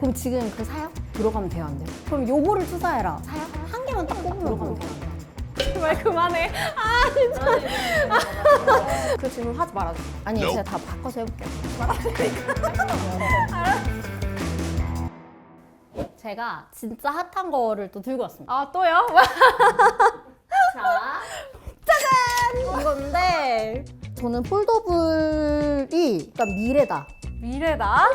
그럼 지금 그 사요? 들어가면 돼요, 안 돼요? 그럼 요거를 투자해라. 사요? 한 개만 딱 뽑으면 들어가면 돼요, 안 돼요? 제발 그만해. 그 질문 하지 말아주세요. 아니, 제가 다 바꿔서 해볼게요. 제가 진짜 핫한 거를 또 들고 왔습니다. 아 또요? 자, 짜잔! 이건데 저는 폴더블이 약간 미래다. 미래다?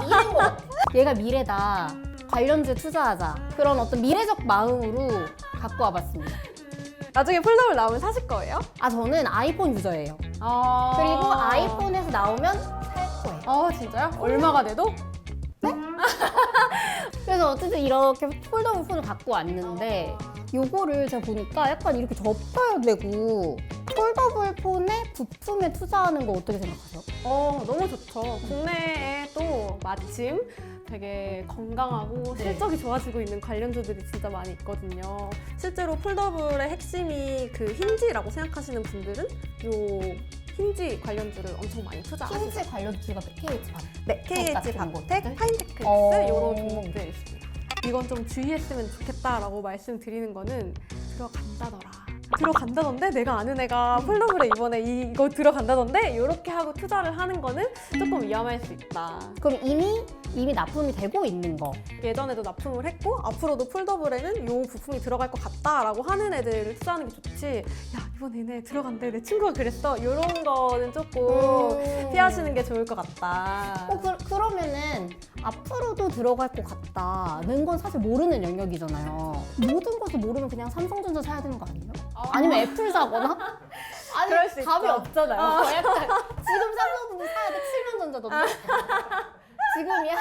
미래인 것 같아. 얘가 미래다. 관련주에 투자하자. 그런 어떤 미래적 마음으로 갖고 와봤습니다. 나중에 폴더블 나오면 사실 거예요? 아, 저는 아이폰 유저예요. 그리고 아이폰에서 나오면 살 거예요. 진짜요? 얼마가 돼도? 그래서 어쨌든 이렇게 폴더블 폰을 갖고 왔는데 요거를 제가 보니까 약간 이렇게 접어야 되고 폴더블 폰에 부품에 투자하는 거 어떻게 생각하세요? 너무 좋죠. 국내에 또 마침 되게 건강하고 실적이 좋아지고 있는 관련주들이 진짜 많이 있거든요. 실제로 폴더블의 핵심이 그 힌지라고 생각하시는 분들은 요 힌지 관련주를 엄청 많이 투자하시죠. 힌지 관련주가 KH 반. 네, KH 같은 바텍, 것들? 파인테크스 어. 이런 종목들이 있습니다. 이건 좀 주의했으면 좋겠다라고 말씀드리는 거는 들어간다던데 내가 아는 애가 폴더블에 이번에 이거 들어간다던데 이렇게 하고 투자를 하는 거는 조금 위험할 수 있다. 그럼 이미 납품이 되고 있는 거. 예전에도 납품을 했고 앞으로도 폴더블에는 이 부품이 들어갈 것 같다라고 하는 애들을 투자하는 게 좋지. 야 이번에 얘네 들어간대 내 친구가 그랬어. 이런 거는 조금 피하시는 게 좋을 것 같다. 그러면은 앞으로도 들어갈 것 같다는 건 사실 모르는 영역이잖아요. 모든 것을 모르면 그냥 삼성전자 사야 되는 거 아니에요? 아니면 애플 사거나? 아니, 그럴 수 답이 있죠. 없잖아요. 약간 지금 삼성전자 사야 돼. 7만전자던데. 지금이야?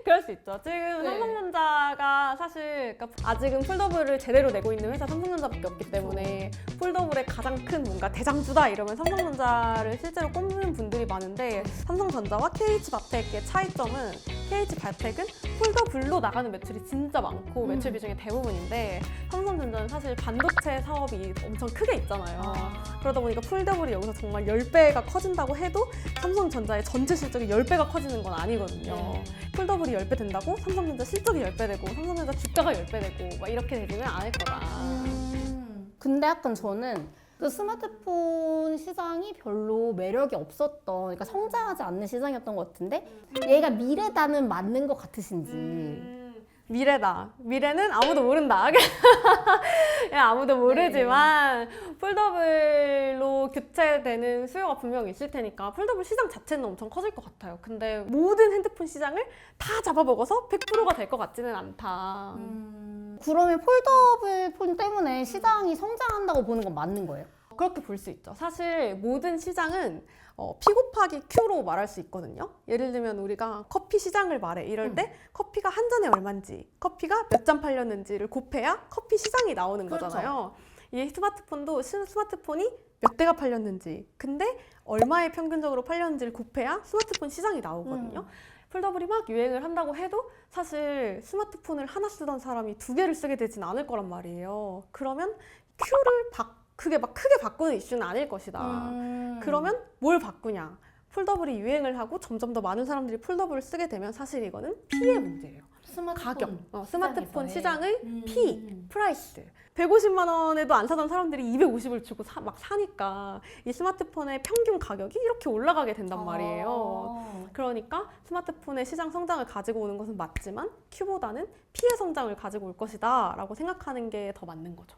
그럴 수 있죠. 지금 네. 삼성전자가 사실 그러니까 아직은 폴더블을 제대로 내고 있는 회사 삼성전자밖에 없기 때문에 폴더블의 가장 큰 뭔가 대장주다 이러면 삼성전자를 실제로 꼽는 분들이 많은데 삼성전자와 KH바텍의 차이점은 KH바텍은 폴더블로 나가는 매출이 진짜 많고 매출 비중의 대부분인데 삼성전자는 사실 반도체 사업이 엄청 크게 있잖아요. 그러다 보니까 폴더블이 여기서 정말 10배가 커진다고 해도 삼성전자의 전체 실적이 10배가 커지는 건 아니거든요. 폴더블이 10배 된다고 삼성전자 실적이 10배 되고 삼성전자 주가가 10배 되고 막 이렇게 되지는 않을 거다. 근데 약간 저는 그 스마트폰 시장이 별로 매력이 없었던, 그러니까 성장하지 않는 시장이었던 것 같은데 얘가 미래다는 맞는 것 같으신지. 미래다. 미래는 아무도 모른다. 그냥 아무도 모르지만 폴더블로 교체되는 수요가 분명히 있을 테니까 폴더블 시장 자체는 엄청 커질 것 같아요. 근데 모든 핸드폰 시장을 다 잡아먹어서 100%가 될 것 같지는 않다. 그러면 폴더블 폰 때문에 시장이 성장한다고 보는 건 맞는 거예요? 그렇게 볼 수 있죠. 사실 모든 시장은 P 곱하기 Q로 말할 수 있거든요. 예를 들면 우리가 커피 시장을 말해. 이럴 때 커피가 한 잔에 얼마인지, 커피가 몇 잔 팔렸는지를 곱해야 커피 시장이 나오는 그렇죠. 거잖아요. 이 스마트폰도 스마트폰이 몇 대가 팔렸는지, 근데 얼마에 평균적으로 팔렸는지를 곱해야 스마트폰 시장이 나오거든요. 폴더블이 막 유행을 한다고 해도 사실 스마트폰을 하나 쓰던 사람이 2개를 쓰게 되진 않을 거란 말이에요. 그러면 Q를 크게 바꾸는 이슈는 아닐 것이다. 그러면 뭘 바꾸냐? 폴더블이 유행을 하고 점점 더 많은 사람들이 폴더블을 쓰게 되면 사실 이거는 P의 문제예요. 가격. 스마트폰 시장의 P, 프라이스. 150만 원에도 안 사던 사람들이 250을 주고 막 사니까 이 스마트폰의 평균 가격이 이렇게 올라가게 된단 말이에요. 그러니까 스마트폰의 시장 성장을 가지고 오는 것은 맞지만 Q보다는 P의 성장을 가지고 올 것이다 라고 생각하는 게 더 맞는 거죠.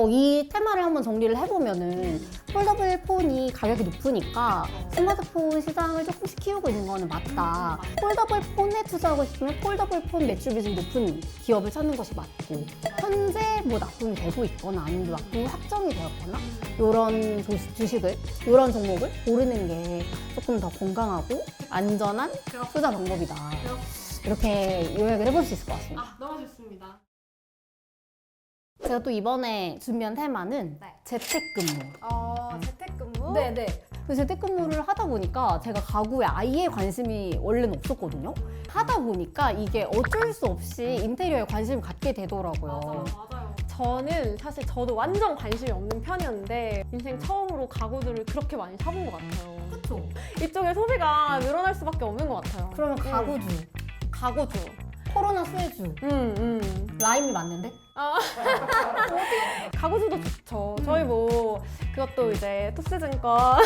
이 테마를 한번 정리를 해보면은 폴더블 폰이 가격이 높으니까 스마트폰 시장을 조금씩 키우고 있는 거는 맞다. 폴더블 폰에 투자하고 싶으면 폴더블 폰 매출 비중이 높은 기업을 찾는 것이 맞고, 현재 뭐 납품이 되고 있거나 아니면 납품이 확정이 되었거나 이런 주식을, 이런 종목을 고르는 게 조금 더 건강하고 안전한 투자 방법이다. 이렇게 요약을 해볼 수 있을 것 같습니다. 너무 좋습니다. 제가 또 이번에 준비한 테마는 재택근무. 재택근무? 네네. 그 재택근무를 하다 보니까 제가 가구에 아예 관심이 원래는 없었거든요. 하다 보니까 이게 어쩔 수 없이 인테리어에 관심을 갖게 되더라고요. 맞아요. 저는 사실 저도 완전 관심이 없는 편이었는데 인생 처음으로 가구들을 그렇게 많이 사본 것 같아요. 그렇죠. 이쪽에 소비가 늘어날 수밖에 없는 것 같아요. 그러면 가구주. 가구주. 코로나 수혜주. 라임이 맞는데? 가구주도 좋죠. 저희 뭐 그것도 이제 토스증권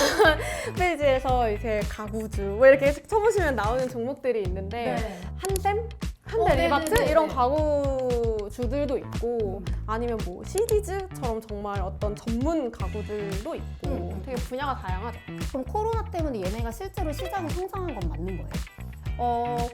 페이지에서 이제 가구주 뭐 이렇게 쳐보시면 나오는 종목들이 있는데 한샘? 한대리마트 네네네네. 이런 가구주들도 있고 아니면 뭐 시리즈처럼 정말 어떤 전문 가구들도 있고 되게 분야가 다양하죠. 그럼 코로나 때문에 얘네가 실제로 시장이 성장한 건 맞는 거예요?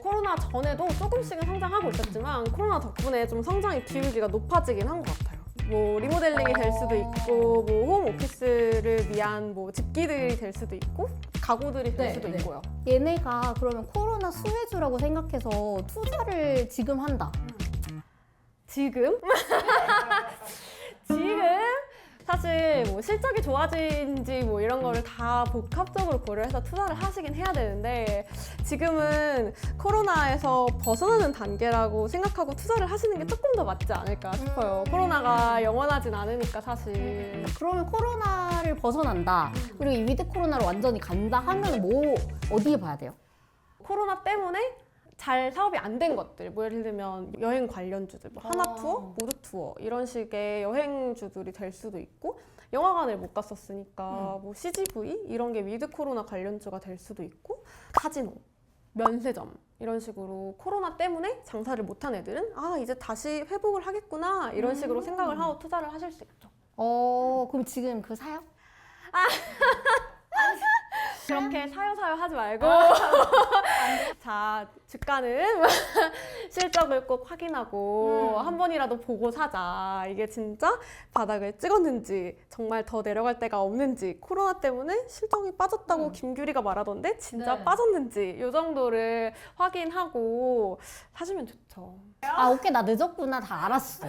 코로나 전에도 조금씩은 성장하고 있었지만 코로나 덕분에 좀 성장의 기울기가 높아지긴 한 것 같아요. 뭐 리모델링이 될 수도 있고 뭐 홈 오피스를 위한 뭐 집기들이 될 수도 있고 가구들이 될 네, 수도 네. 있고요. 얘네가 그러면 코로나 수혜주라고 생각해서 투자를 지금 한다. 지금? 지금? 사실 뭐 실적이 좋아진지 뭐 이런 거를 다 복합적으로 고려해서 투자를 하시긴 해야 되는데 지금은 코로나에서 벗어나는 단계라고 생각하고 투자를 하시는 게 조금 더 맞지 않을까 싶어요. 코로나가 영원하진 않으니까 사실. 그러면 코로나를 벗어난다. 그리고 이 위드 코로나로 완전히 간다 하면 뭐 어디에 봐야 돼요? 코로나 때문에 잘 사업이 안 된 것들, 뭐 예를 들면 여행 관련주들, 뭐 하나투어, 모두투어 이런 식의 여행주들이 될 수도 있고 영화관을 못 갔었으니까 뭐 CGV 이런 게 위드 코로나 관련주가 될 수도 있고 카지노, 면세점 이런 식으로 코로나 때문에 장사를 못한 애들은 아 이제 다시 회복을 하겠구나 이런 식으로 생각을 하고 투자를 하실 수 있죠. 그럼 지금 그 사요? 그렇게 사요 하지 말고 자 주가는 실적을 꼭 확인하고 한 번이라도 보고 사자. 이게 진짜 바닥을 찍었는지 정말 더 내려갈 데가 없는지 코로나 때문에 실적이 빠졌다고 김규리가 말하던데 진짜 네. 빠졌는지 이 정도를 확인하고 사시면 좋죠. 오케이, 나 늦었구나. 다 알았어.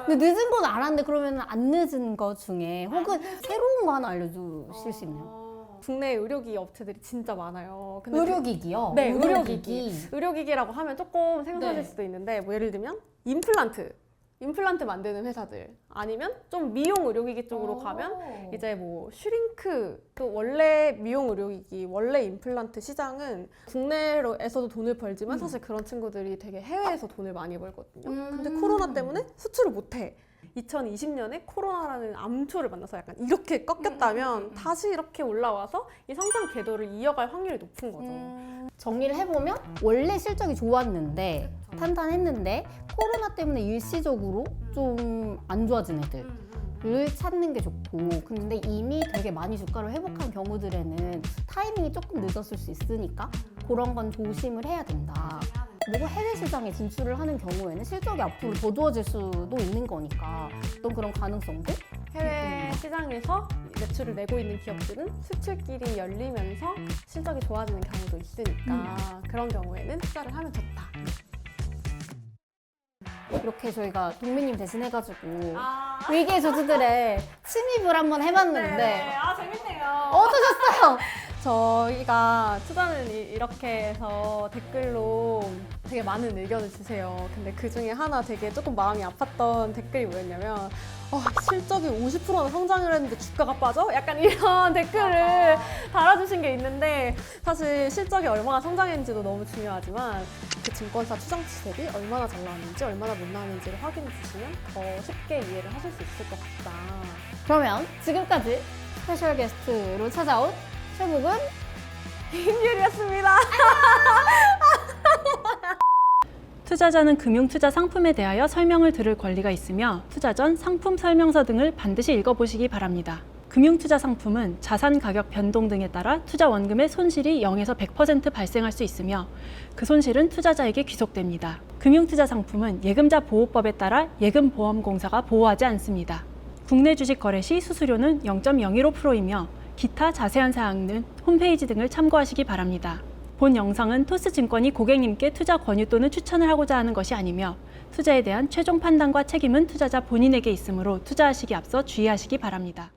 근데 늦은 건 알았는데 그러면 안 늦은 거 중에 혹은 새로운 거 하나 알려주실 수 있나요? 국내 의료기기 업체들이 진짜 많아요. 근데 의료기기요? 네, 의료기기. 의료기기라고 하면 조금 생소하실 네. 수도 있는데 뭐 예를 들면 임플란트 만드는 회사들 아니면 좀 미용 의료기기 쪽으로 가면 이제 뭐 슈링크 또 원래 미용 의료기기 원래 임플란트 시장은 국내에서도 돈을 벌지만 사실 그런 친구들이 되게 해외에서 돈을 많이 벌거든요. 근데 코로나 때문에 수출을 못해. 2020년에 코로나라는 암초를 만나서 약간 이렇게 꺾였다면 다시 이렇게 올라와서 이 성장 궤도를 이어갈 확률이 높은 거죠. 정리를 해보면 원래 실적이 좋았는데 탄탄했는데 코로나 때문에 일시적으로 좀 안 좋아진 애들을 찾는 게 좋고 근데 이미 되게 많이 주가를 회복한 경우들에는 타이밍이 조금 늦었을 수 있으니까 그런 건 조심을 해야 된다. 그리고 해외 시장에 진출을 하는 경우에는 실적이 앞으로 더 좋아질 수도 있는 거니까 어떤 그런 가능성들? 해외 시장에서 매출을 내고 있는 기업들은 수출길이 열리면서 실적이 좋아지는 경우도 있으니까 그런 경우에는 투자를 하면 좋다. 이렇게 저희가 동민님 대신해가지고 위기의 저주들의 침입을 한번 해봤는데 재밌네요. 어떠셨어요? 저희가 투자는 이렇게 해서 댓글로 되게 많은 의견을 주세요. 근데 그 중에 하나 되게 조금 마음이 아팠던 댓글이 뭐였냐면 실적이 50%나 성장을 했는데 주가가 빠져? 약간 이런 댓글을 달아주신 게 있는데 사실 실적이 얼마나 성장했는지도 너무 중요하지만 그 증권사 추정치 대비 얼마나 잘 나왔는지 얼마나 못 나왔는지를 확인해 주시면 더 쉽게 이해를 하실 수 있을 것 같다. 그러면 지금까지 스페셜 게스트로 찾아온 최복은 김규리였습니다. 투자자는 금융투자 상품에 대하여 설명을 들을 권리가 있으며 투자 전 상품 설명서 등을 반드시 읽어보시기 바랍니다. 금융투자 상품은 자산 가격 변동 등에 따라 투자 원금의 손실이 0에서 100% 발생할 수 있으며 그 손실은 투자자에게 귀속됩니다. 금융투자 상품은 예금자 보호법에 따라 예금보험공사가 보호하지 않습니다. 국내 주식 거래 시 수수료는 0.015%이며 기타 자세한 사항은 홈페이지 등을 참고하시기 바랍니다. 본 영상은 토스증권이 고객님께 투자 권유 또는 추천을 하고자 하는 것이 아니며 투자에 대한 최종 판단과 책임은 투자자 본인에게 있으므로 투자하시기 앞서 주의하시기 바랍니다.